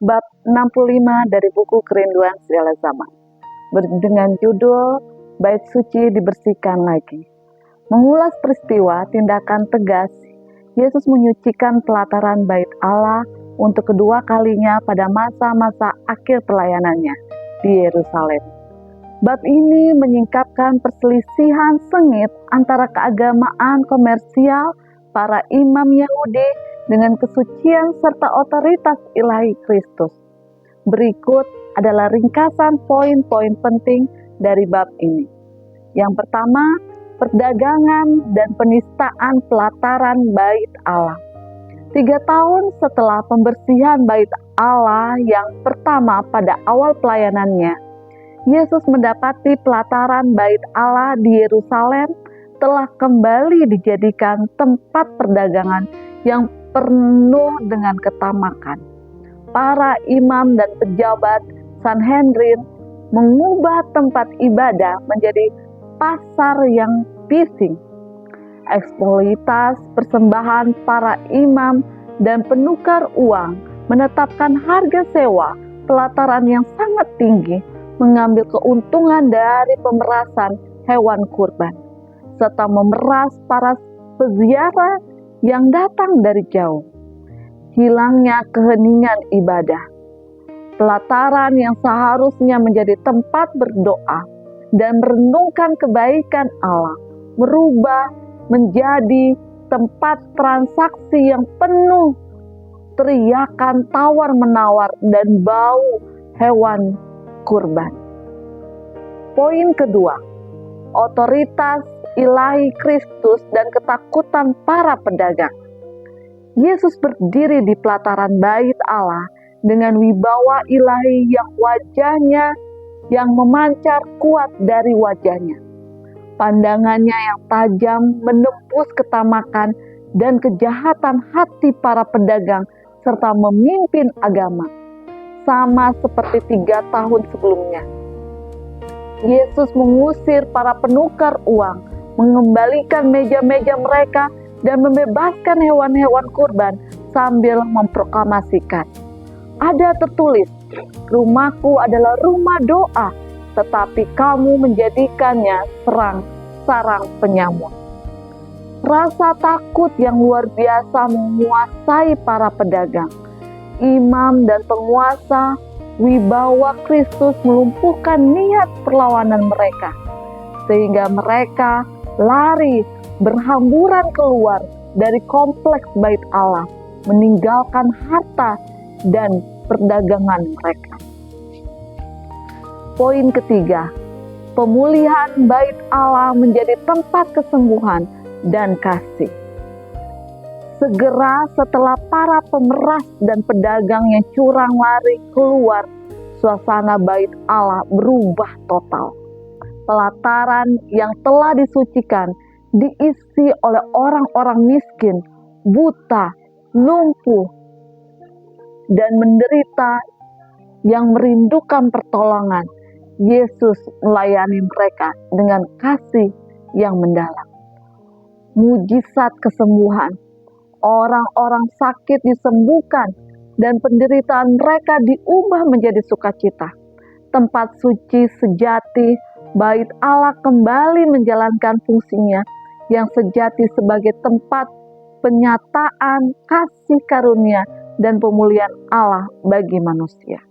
bab 65 dari buku Kerinduan Segala Zaman, dengan judul Bait Suci Dibersihkan Lagi. Mengulas peristiwa tindakan tegas Yesus menyucikan pelataran bait Allah untuk kedua kalinya pada masa-masa akhir pelayanannya di Yerusalem. Bab ini menyingkapkan perselisihan sengit antara keagamaan komersial para imam Yahudi dengan kesucian serta otoritas ilahi Kristus. Berikut adalah ringkasan poin-poin penting dari bab ini. Yang pertama, perdagangan dan penistaan pelataran bait Allah. 3 tahun setelah pembersihan bait Allah yang pertama pada awal pelayanannya, Yesus mendapati pelataran bait Allah di Yerusalem telah kembali dijadikan tempat perdagangan yang penuh dengan ketamakan. Para imam dan pejabat Sanhedrin mengubah tempat ibadah menjadi pasar yang bising. Eksploitas persembahan para imam dan penukar uang menetapkan harga sewa pelataran yang sangat tinggi, mengambil keuntungan dari pemerasan hewan kurban, serta memeras para peziarah yang datang dari jauh. Hilangnya keheningan ibadah. Pelataran yang seharusnya menjadi tempat berdoa dan merenungkan kebaikan Allah berubah menjadi tempat transaksi yang penuh teriakan tawar-menawar dan bau hewan kurban. Poin kedua, otoritas ilahi Kristus dan ketakutan para pedagang. Yesus berdiri di pelataran bait Allah dengan wibawa ilahi yang memancar kuat dari wajahnya. Pandangannya yang tajam menembus ketamakan dan kejahatan hati para pedagang serta memimpin agama, sama seperti 3 tahun sebelumnya. Yesus mengusir para penukar uang, mengembalikan meja-meja mereka, dan membebaskan hewan-hewan kurban sambil memproklamasikan, ada tertulis, rumahku adalah rumah doa, tetapi kamu menjadikannya sarang penyamuk. Rasa takut yang luar biasa menguasai para pedagang, imam dan penguasa. Wibawa Kristus melumpuhkan niat perlawanan mereka, sehingga mereka lari berhamburan keluar dari kompleks bait Allah, meninggalkan harta dan perdagangan mereka. Poin ketiga, pemulihan bait Allah menjadi tempat kesembuhan dan kasih. Segera setelah para pemeras dan pedagang yang curang lari keluar, suasana bait Allah berubah total. Pelataran yang telah disucikan diisi oleh orang-orang miskin, buta, lumpuh, dan menderita yang merindukan pertolongan. Yesus melayani mereka dengan kasih yang mendalam. Mujizat kesembuhan. Orang-orang sakit disembuhkan dan penderitaan mereka diubah menjadi sukacita. Tempat suci sejati bait Allah kembali menjalankan fungsinya yang sejati sebagai tempat penyataan kasih karunia dan pemulihan Allah bagi manusia.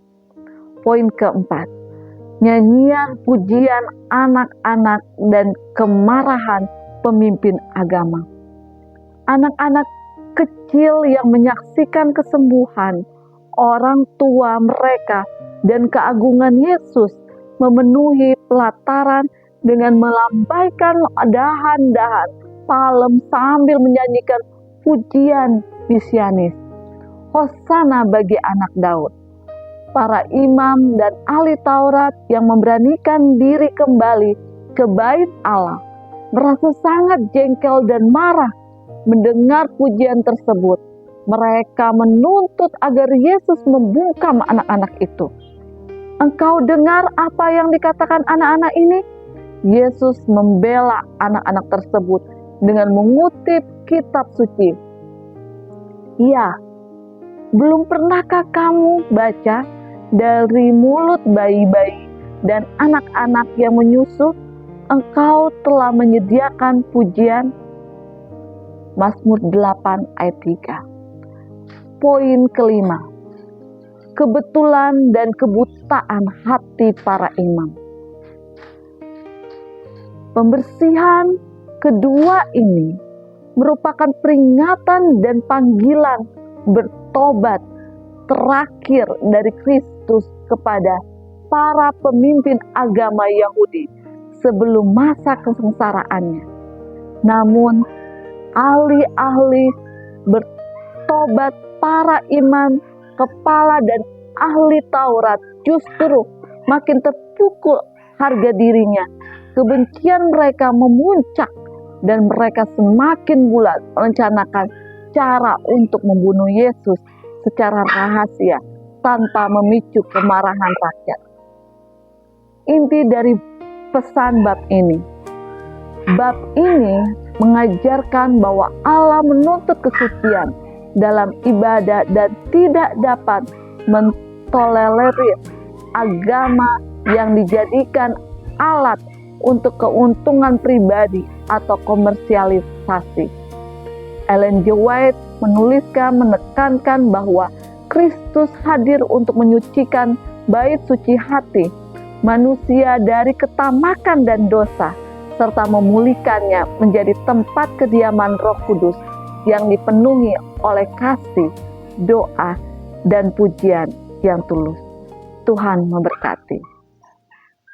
Poin keempat, nyanyian pujian anak-anak dan kemarahan pemimpin agama. Anak-anak kecil yang menyaksikan kesembuhan orang tua mereka dan keagungan Yesus memenuhi pelataran dengan melambaikan dahan-dahan palem sambil menyanyikan pujian mesianis. Hosana bagi anak Daud. Para imam dan ahli Taurat yang memberanikan diri kembali ke bait Allah merasa sangat jengkel dan marah mendengar pujian tersebut. Mereka menuntut agar Yesus membungkam anak-anak itu. Engkau dengar apa yang dikatakan anak-anak ini? Yesus membela anak-anak tersebut dengan mengutip kitab suci. Ya, Belum pernahkah kamu baca, dari mulut bayi-bayi dan anak-anak yang menyusu, Engkau telah menyediakan pujian? Mazmur 8 ayat 3. Poin kelima, kebetulan dan kebutaan hati para imam. Pembersihan kedua ini merupakan peringatan dan panggilan bertobat terakhir dari Kristus kepada para pemimpin agama Yahudi sebelum masa kesengsaraannya. Namun, ahli-ahli bertobat para imam, kepala dan ahli Taurat justru makin terpukul harga dirinya. Kebencian mereka memuncak dan mereka semakin bulat merencanakan cara untuk membunuh Yesus secara rahasia tanpa memicu kemarahan rakyat. Inti dari pesan bab ini mengajarkan bahwa Allah menuntut kesucian dalam ibadah dan tidak dapat mentolerir agama yang dijadikan alat untuk keuntungan pribadi atau komersialisasi. Ellen G. White menekankan bahwa Kristus hadir untuk menyucikan bait suci hati manusia dari ketamakan dan dosa, serta memulihkannya menjadi tempat kediaman Roh Kudus yang dipenuhi oleh kasih, doa, dan pujian yang tulus. Tuhan memberkati.